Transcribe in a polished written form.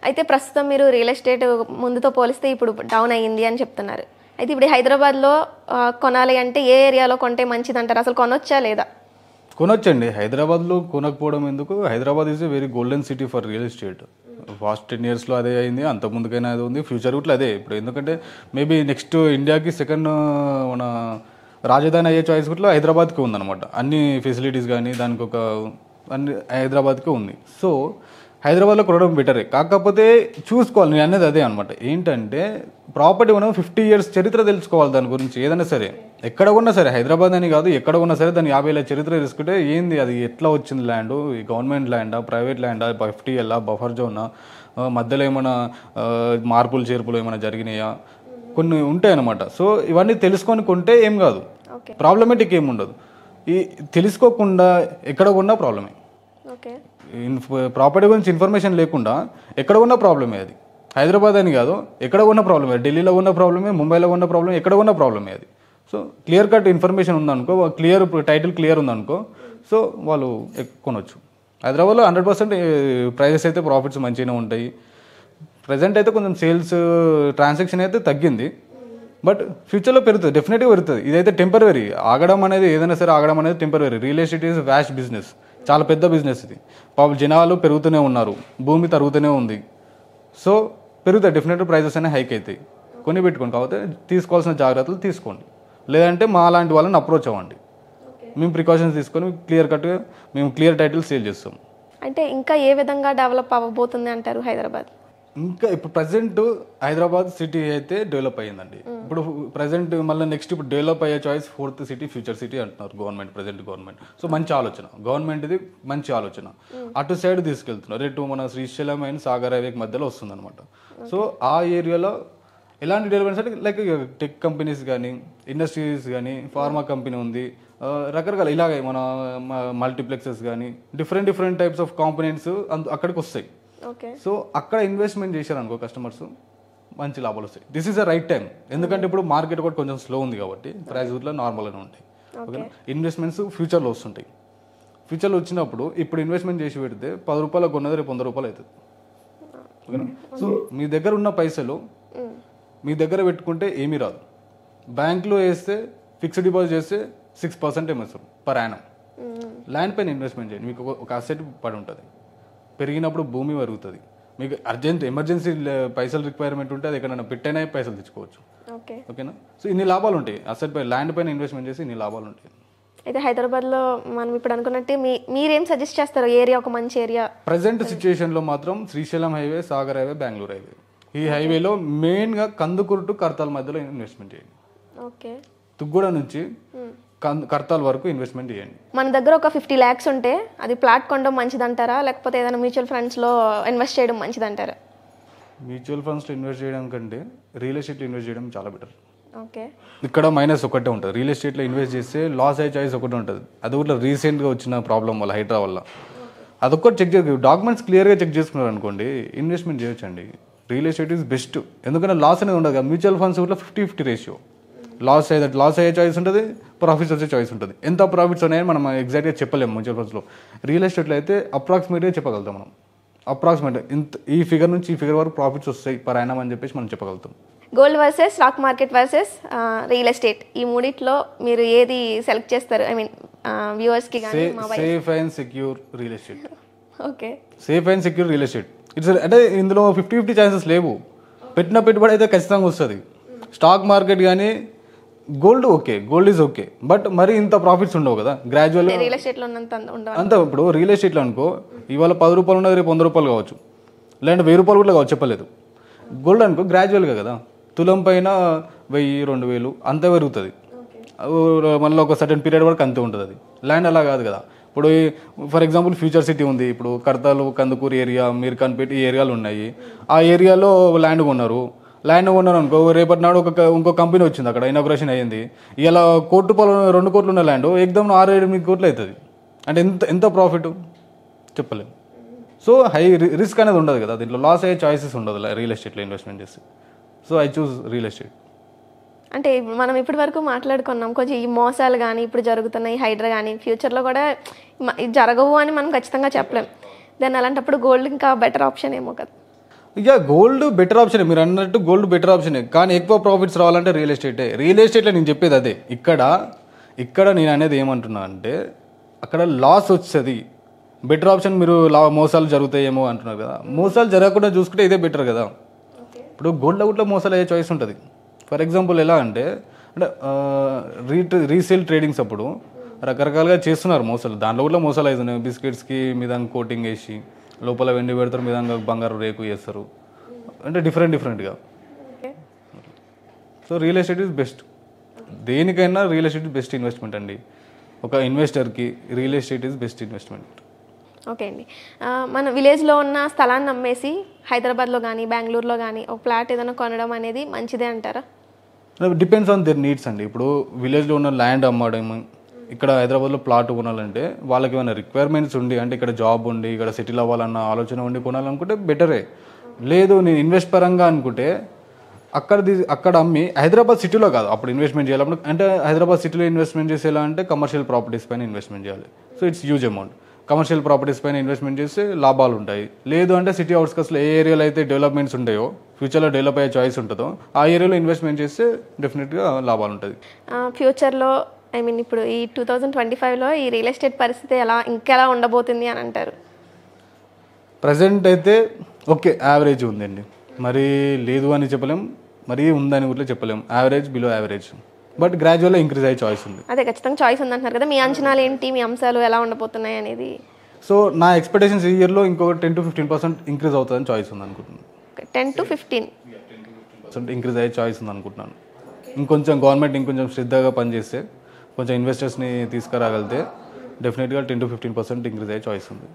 అయితే ప్రస్తుతం మీరు రియల్ ఎస్టేట్ ముందుతో పోలిస్తే ఇప్పుడు డౌన్ అయ్యింది అని చెప్తున్నారు. అయితే ఇప్పుడు హైదరాబాద్లో కొనాలి అంటే ఏ ఏరియాలో కొంటే మంచిది అంటారు? అసలు కొనొచ్చా లేదా? కొనొచ్చండి. హైదరాబాద్లో కొనకపోవడం ఎందుకు? Hyderabad is a very golden city for real estate. Fast 10 yearsలో అదే అయింది, అంత ముందుకైనా అదే ఉంది, ఫ్యూచర్ కూడా అదే. ఇప్పుడు ఎందుకంటే మేబీ నెక్స్ట్ ఇండియాకి సెకండ్ మన రాజధాని అయ్యే చాయిస్ కూడా హైదరాబాద్కి ఉందన్నమాట. అన్ని ఫెసిలిటీస్ కానీ దానికి ఒక అన్ని హైదరాబాద్కి ఉంది. సో హైదరాబాద్లో కొనడం బెటరే. కాకపోతే చూసుకోవాలి, నేను అనేది అదే అనమాట. ఏంటంటే ప్రాపర్టీ మనం 50 years చరిత్ర తెలుసుకోవాలి దాని గురించి. ఏదైనా సరే ఎక్కడ ఉన్నా సరే, హైదరాబాద్ అని కాదు, ఎక్కడ ఉన్నా సరే దాన్ని 50 ఏళ్ళ చరిత్ర తీసుకుంటే ఏంది అది, ఎట్లా వచ్చింది ల్యాండ్, గవర్నమెంట్ ల్యాండా, ప్రైవేట్ ల్యాండా, 50 ఏళ్ళ బఫర్ జోనా, మధ్యలో ఏమైనా మార్పులు చేర్పులు ఏమైనా జరిగినాయా, కొన్ని ఉంటాయి అన్నమాట. సో ఇవన్నీ తెలుసుకొని కొంటే ఏం కాదు, ప్రాబ్లమేటిక్ ఏమి ఉండదు. ఈ తెలుసుకోకుండా ఎక్కడ ఉన్నా ప్రాబ్లమే. ప్రాపర్టీ గురించి ఇన్ఫర్మేషన్ లేకుండా ఎక్కడ ఉన్న ప్రాబ్లమే అది. హైదరాబాద్ అని కాదు, ఎక్కడ ఉన్న ప్రాబ్లమే, ఢిల్లీలో ఉన్న ప్రాబ్లమే, ముంబైలో ఉన్న ప్రాబ్లమే, ఎక్కడ ఉన్న ప్రాబ్లమే అది. సో క్లియర్ కట్ ఇన్ఫర్మేషన్ ఉందనుకో, క్లియర్ టైటిల్ క్లియర్ ఉందనుకో, సో వాళ్ళు కొనవచ్చు. హైదరాబాద్లో 100% ప్రైజెస్ అయితే ప్రాఫిట్స్ మంచిగానే ఉంటాయి. ప్రజెంట్ అయితే కొంచెం సేల్స్ ట్రాన్సాక్షన్ అయితే తగ్గింది, బట్ ఫ్యూచర్లో పెరుగుతుంది, డెఫినెట్గా పెరుగుతుంది. ఇదైతే టెంపరరీ. ఆగడం అనేది ఏదైనా సరే ఆగడం అనేది temporary. Real estate is vast business, చాలా పెద్ద బిజినెస్ ఇది. పాపం జనాలు పెరుగుతూనే ఉన్నారు, భూమి తరుగుతూనే ఉంది. సో పెరుగుతాయి, డెఫినెట్గా ప్రైజెస్ అనేవి హైక్ అవుతాయి. కొని పెట్టుకోండి, కాకపోతే తీసుకోవాల్సిన జాగ్రత్తలు తీసుకోండి. లేదంటే మా లాంటి వాళ్ళని అప్రోచ్ అవ్వండి, మేము ప్రికాషన్స్ తీసుకొని క్లియర్ కట్గా మేము క్లియర్ టైటిల్ సేల్ చేస్తాం. అంటే ఇంకా ఏ విధంగా డెవలప్ అవ్వబోతుంది అంటారు హైదరాబాద్? ఇంకా ఇప్పుడు ప్రజెంట్ హైదరాబాద్ సిటీ అయితే డెవలప్ అయ్యిందండి. ఇప్పుడు ప్రజెంట్ మళ్ళీ నెక్స్ట్ ఇప్పుడు డెవలప్ అయ్యే choice 4th city, future city అంటున్నారు గవర్నమెంట్, ప్రజెంట్ గవర్నమెంట్. సో మంచి ఆలోచన, గవర్నమెంట్ ఇది మంచి ఆలోచన. అటు సైడ్ తీసుకెళ్తున్నారు, రేటు మన శ్రీశైలం అండ్ సాగర్ హైవేకి మధ్యలో వస్తుంది అనమాట. సో ఆ ఏరియాలో ఎలాంటి డెవలప్మెంట్స్ అంటే లైక్ టెక్ కంపెనీస్ కానీ, ఇండస్ట్రీస్ కానీ, ఫార్మా కంపెనీ ఉంది, రకరకాల ఇలాగే మన మల్టీప్లెక్సెస్ కానీ, డిఫరెంట్ టైప్స్ ఆఫ్ కాంపోనెంట్స్ అక్కడికి వస్తాయి. సో అక్కడ ఇన్వెస్ట్మెంట్ చేశారనుకో కస్టమర్స్, మంచి లాభాలు వస్తాయి. This is the right time. ఎందుకంటే ఇప్పుడు మార్కెట్ కూడా కొంచెం స్లో ఉంది కాబట్టి ప్రైస్ కూడా నార్మల్గానే ఉంటాయి. ఓకేనా, ఇన్వెస్ట్మెంట్స్ ఫ్యూచర్లో వస్తుంటాయి. ఫ్యూచర్లో వచ్చినప్పుడు ఇప్పుడు ఇన్వెస్ట్మెంట్ చేసి పెడితే 10 రూపాయలకు కొన్నది రేపు 100 రూపాయలు అవుతుంది. ఓకేనా, సో మీ దగ్గర ఉన్న పైసలు మీ దగ్గర పెట్టుకుంటే ఏమీ రాదు. బ్యాంక్లో వేస్తే ఫిక్స్డ్ డిపాజిట్ చేస్తే 6% ఏమో ఇస్తారు పర్ యానం. ల్యాండ్ పైన ఇన్వెస్ట్మెంట్ చేయండి, మీకు ఒక అసెట్ పడి ఉంటుంది. పెరిగినప్పుడు భూమి పెరుగుతుంది. మీకు ఎమర్జెన్సీ పైసలు రిక్వైర్మెంట్ ఉంటే అది ఎక్కడైనా పెట్టైనా పైసలు తెచ్చుకోవచ్చు. ఓకేనా, సో ఇన్ని లాభాలు ఉంటాయి. అసెట్ పై ల్యాండ్ పైన ఇన్వెస్ట్మెంట్ చేసి ఇన్ని లాభాలు ఉంటాయి. అయితే హైదరాబాద్లో మనం ఇప్పుడు అనుకున్నట్టే మీరేం సజెస్ట్ చేస్తారు? ఏరియా ఒక మంచి ఏరియా ప్రజెంట్ సిచ్యువేషన్లో మాత్రం Srisailam highway, Sagar highway, Bengaluru highway, ఈ హైవేలో మెయిన్గా కందుకూరు టు కర్తాల్ మధ్యలో ఇన్వెస్ట్మెంట్ చేయండి. ఓకే, తుగ్గూడ నుంచి కర్తాల్ వరకు ఇన్వెస్ట్మెంట్ చేయండి. మన దగ్గర ఒక 50 lakhs ఉంటే అది ప్లాట్ కొనడం మంచిదంటారా, లేకపోతే ఏదైనా మ్యూచువల్ ఫండ్స్లో ఇన్వెస్ట్ చేయడం మంచిదంటారా? మ్యూచువల్ ఫండ్స్లో ఇన్వెస్ట్ చేయడం కంటే రియల్ ఎస్టేట్లో ఇన్వెస్ట్ చేయడం చాలా బెటర్. ఓకే, ఇక్కడ మైనస్ ఒకటే ఉంటుంది. రియల్ ఎస్టేట్లో ఇన్వెస్ట్ చేస్తే లాస్ అయ్యే చాయిస్ ఒకటి ఉంటుంది. అది కూడా రీసెంట్గా వచ్చిన ప్రాబ్లం వల్ల, హైడ్రా వల్ల. అదొక్కటి చెక్ చేసి డాక్యుమెంట్స్ క్లియర్గా చెక్ చేసుకున్నారు అనుకోండి, ఇన్వెస్ట్మెంట్ చేయొచ్చండి. Real estate is best. ఎందుకంటే లాస్ అనేది ఉండదు. మ్యూచువల్ ఫండ్స్ కూడా 50-50 రేషియో. లాస్ అయ్యే చాయిస్ ఉంటుంది, ప్రాఫిట్స్ వచ్చే చాయిస్ ఉంటుంది. ఎంత ప్రాఫిట్స్ ఉన్నాయని మనం ఎగ్జాక్ట్గా చెప్పలేము మ్యూచువల్ ఫండ్స్లో. రియల్ ఎస్టేట్లో అయితే అప్రాక్సిమేట్గా చెప్పగలుగుతాం మనం. అప్రాక్సిమేట్ ఇంత ఈ ఫిగర్ నుంచి ఈ ఫిగర్ వరకు ప్రాఫిట్స్ వస్తాయి పర్ యానం అని చెప్పేసి మనం చెప్పగలుగుతాం. Gold versus stock market versus real estate, ఈ మూడిట్లో మీరు ఏది సెలెక్ట్ చేస్తారు? ఐ మీన్ వ్యూవర్స్కి కానీ. Safe and secure real estate. Okay, safe and secure real estate it's అంటే ఇందులో 50-50 ఛాన్సెస్ లేవు. పెట్టిన పెట్టుబడి అయితే ఖచ్చితంగా వస్తుంది. స్టాక్ మార్కెట్ కానీ gold okay, gold is okay, but మరి ఇంత ప్రాఫిట్స్ ఉండవు కదా. గ్రాడ్యువల్ రియల్ ఎస్టేట్లో అంత ఇప్పుడు రియల్ ఎస్టేట్లో అనుకో, ఇవాళ 10 రూపాయలు ఉన్నది రేపు 100 రూపాయలు కావచ్చు, లేదంటే 1000 రూపాయలు కూడా కావచ్చు, చెప్పలేదు. గోల్డ్ అనుకో గ్రాడ్యువల్గా కదా, తులం పైన 1000-2000 అంతే పెరుగుతుంది. మళ్ళీ ఒక సర్టెన్ పీరియడ్ వరకు అంతే ఉంటుంది. అది ల్యాండ్ అలా కాదు కదా. ఇప్పుడు ఫర్ ఎగ్జాంపుల్ ఫ్యూచర్ సిటీ ఉంది, ఇప్పుడు కర్తాలు, కందుకూరు ఏరియా, మీర్ఖాన్పేట ఈ ఏరియాలు ఉన్నాయి. ఆ ఏరియాలో ల్యాండ్ కొన్నారు అనుకో, రేపటి నాడు ఇంకో కంపెనీ వచ్చింది, అక్కడ ఇనాగ్రేషన్ అయ్యింది. ఇలా 1 కోటి 2 కోట్లు ఉన్న ల్యాండ్ ఎగ్దమ్ 6-8 కోట్లు అవుతుంది. అంటే ఎంత ప్రాఫిట్ చెప్పలేము. సో హై రిస్క్ అనేది ఉండదు కదా దీంట్లో, లాస్ అయ్యే చాయిసెస్ ఉండదు రియల్ ఎస్టేట్లో ఇన్వెస్ట్మెంట్ చేసి. So I choose real estate. అంటే మనం ఇప్పటి వరకు మాట్లాడుకున్నాం కొంచెం ఈ మోసాలు కానీ ఇప్పుడు జరుగుతున్నాయి, హైడ్రా కానీ ఫ్యూచర్లో కూడా జరగవు అని మనం ఖచ్చితంగా చెప్పలేం. దాన్ని అలాంటప్పుడు గోల్డ్ ఇంకా బెటర్ ఆప్షన్ ఏమో కదా. ఇక గోల్డ్ బెటర్ ఆప్షనే, మీరు అన్నట్టు గోల్డ్ బెటర్ ఆప్షనే, కానీ ఎక్కువ ప్రాఫిట్స్ రావాలంటే రియల్ ఎస్టేటే. రియల్ ఎస్టేట్లో నేను చెప్పేది అదే. ఇక్కడ నేను అనేది ఏమంటున్నా అంటే అక్కడ లాస్ వచ్చేది. బెటర్ ఆప్షన్ మీరు మోసాలు జరుగుతాయేమో అంటున్నారు కదా, మోసాలు జరగకుండా చూసుకుంటే ఇదే బెటర్ కదా. ఇప్పుడు గోల్డ్లో కూడా మోసాలు అయ్యే చాయిస్ ఉంటుంది. ఫర్ ఎగ్జాంపుల్ ఎలా అంటే రీసేల్ ట్రేడింగ్స్ అప్పుడు రకరకాలుగా చేస్తున్నారు మోసాలు, దాంట్లో కూడా మోసాలు అవుతున్నాయి. బిస్కెట్స్కి మీద కోటింగ్ వేసి లోపల వెండి పెడతారు, మీద బంగారు రేకు చేస్తారు, అంటే డిఫరెంట్గా. So real estate is best. దేనికైనా రియల్ ఎస్టేట్ బెస్ట్ ఇన్వెస్ట్మెంట్ అండి. ఒక ఇన్వెస్టర్కి real estate is best investment. Okay అండి. మన విలేజ్లో ఉన్న స్థలాన్ని అమ్మేసి హైదరాబాద్లో కానీ బెంగళూరులో కానీ ఒక ఫ్లాట్ ఏదైనా కొనడం అనేది మంచిదే అంటారా? డిపెండ్స్ ఆన్ దేర్ నీడ్స్ అండి. ఇప్పుడు విలేజ్లో ఉన్న ల్యాండ్ అమ్మడం, ఇక్కడ హైదరాబాద్లో ప్లాట్ కొనాలంటే వాళ్ళకి ఏమైనా రిక్వైర్మెంట్స్ ఉండి, అంటే ఇక్కడ జాబ్ ఉండి ఇక్కడ సెటిల్ అవ్వాలన్న ఆలోచన ఉండి కొనాలనుకుంటే బెటరే. లేదు నేను ఇన్వెస్ట్ పరంగా అనుకుంటే అక్కడ అమ్మి హైదరాబాద్ సిటీలో కాదు అప్పుడు ఇన్వెస్ట్మెంట్ చేయాలి. అంటే హైదరాబాద్ సిటీలో ఇన్వెస్ట్మెంట్ చేసేలా అంటే కమర్షియల్ ప్రాపర్టీస్ పైన ఇన్వెస్ట్మెంట్ చేయాలి. So it's huge amount. Commercial properties పైన ఇన్వెస్ట్మెంట్ చేస్తే లాభాలు ఉంటాయి. లేదు అంటే సిటీ అవుట్స్కట్స్లో ఏ ఏరియాలో అయితే డెవలప్మెంట్స్ ఉంటాయో, ఫ్యూచర్లో డెవలప్ అయ్యే చాయిస్ ఉంటుందో ఆ ఏరియాలో ఇన్వెస్ట్మెంట్ చేస్తే డెఫినెట్గా లాభాలు ఉంటుంది. ఫ్యూచర్లో ఇప్పుడు ఈ 2025లో ఈ రియల్ ఎస్టేట్ పరిస్థితి ఇంకెలా ఉండబోతుంది అని అంటారు? ప్రజెంట్ అయితే ఓకే, యావరేజ్ ఉందండి. మరి లేదు అని చెప్పలేం, మరీ ఉందని కూడా చెప్పలేం. యావరేజ్, బిలో యావరేజ్, బట్ గ్రాడ్యువల్గా ఇంక్రీజ్ అయ్యే చాయిస్ ఉంది. అదే ఖచ్చితంగా చాయిస్ ఉందంటున్నారు కదా, మీ అంచనాలు ఏంటి, మీ అంశాలు ఎలా ఉండబోతున్నాయి అనేది? సో నా ఎక్స్పెక్టేషన్స్ ఈ ఇయర్లో ఇంకొక 10 to 15% ఇంక్రీజ్ అవుతుందని చాయిస్ ఉంది అనుకుంటున్నాను. 10 to 15% ఇంక్రీజ్ అయ్యే చాయిస్ ఉంది అనుకుంటున్నాను. ఇంకొంచెం గవర్నమెంట్ ఇంకొంచెం శ్రద్ధగా పనిచేస్తే, కొంచెం ఇన్వెస్టర్స్ని తీసుకురాగలిగితే డెఫినెట్గా 10 to 15% ఇంక్రీజ్ అయ్యే చాయిస్ ఉంది.